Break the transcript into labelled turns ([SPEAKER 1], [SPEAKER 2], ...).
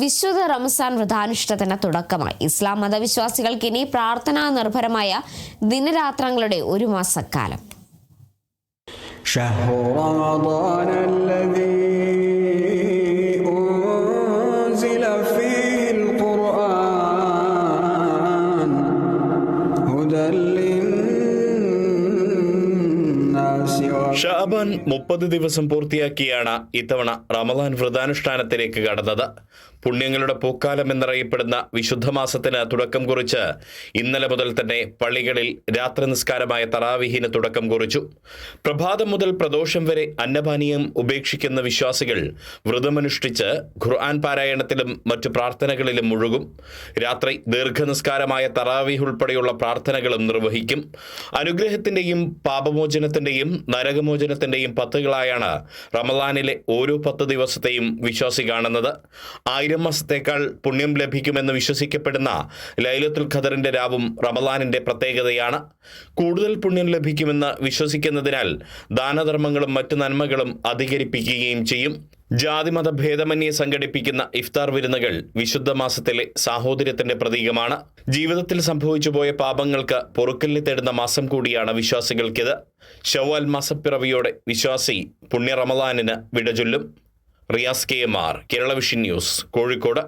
[SPEAKER 1] വിശുദ്ധ റമസാൻ വ്രതാനുഷ്ഠാനത്തിന് തുടക്കമായി. ഇസ്ലാം മതവിശ്വാസികൾക്ക് ഇനി പ്രാർത്ഥനാ നിർഭരമായ ദിനരാത്രങ്ങളുടെ ഒരു മാസക്കാലം.
[SPEAKER 2] ഷഅബാൻ 30 ദിവസം പൂർത്തിയാക്കിയാണ് ഇത്തവണ റമദാൻ വ്രതാനുഷ്ഠാനത്തിലേക്ക് കടന്നത്. പുണ്യങ്ങളുടെ പൂക്കാലം എന്നറിയപ്പെടുന്ന വിശുദ്ധ മാസത്തിന് തുടക്കം കുറിച്ച് ഇന്നലെ മുതൽ തന്നെ പള്ളികളിൽ രാത്രി നിസ്കാരമായ തറാവീഹിന് തുടക്കം കുറിച്ചു. പ്രഭാതം മുതൽ പ്രദോഷം വരെ അന്നപാനീയം ഉപേക്ഷിക്കുന്ന വിശ്വാസികൾ വ്രതമനുഷ്ഠിച്ച് ഖുർആൻ പാരായണത്തിലും മറ്റു പ്രാർത്ഥനകളിലും മുഴുകും. രാത്രി ദീർഘനിസ്കാരമായ തറാവീഹ് ഉൾപ്പെടെയുള്ള പ്രാർത്ഥനകളും നിർവഹിക്കും. അനുഗ്രഹത്തിന്റെയും പാപമോചനത്തിന്റെയും നരകമോചനത്തിന്റെയും പത്തുകളായാണ് റമദാനിലെ ഓരോ 10 ദിവസത്തെയും വിശ്വാസി കാണുന്നത്. 1000 മാസത്തേക്കാൾ പുണ്യം ലഭിക്കുമെന്ന് വിശ്വസിക്കപ്പെടുന്ന ലൈലത്തുൽ ഖദറിന്റെ രാവും റമദാനിന്റെ പ്രത്യേകതയാണ്. കൂടുതൽ പുണ്യം ലഭിക്കുമെന്ന് വിശ്വസിക്കുന്നതിനാൽ ദാനധർമ്മങ്ങളും മറ്റു നന്മകളും അധികരിപ്പിക്കുകയും ചെയ്യും. ജാതിമത ഭേദമന്യേ സംഘടിപ്പിക്കുന്ന ഇഫ്താർ വിരുന്നുകൾ വിശുദ്ധ മാസത്തിലെ സാഹോദര്യത്തിന്റെ പ്രതീകമാണ്. ജീവിതത്തിൽ സംഭവിച്ചുപോയ പാപങ്ങൾക്ക് പൊറുക്കലിന് തേടുന്ന മാസം കൂടിയാണ് വിശ്വാസികൾക്കിത്. ശവ്വാൽ മാസപ്പിറവിയോടെ വിശ്വാസി പുണ്യ റമദാനിന് വിടചൊല്ലും. Riyas KMR, Kerala Vision News, Kozhikode.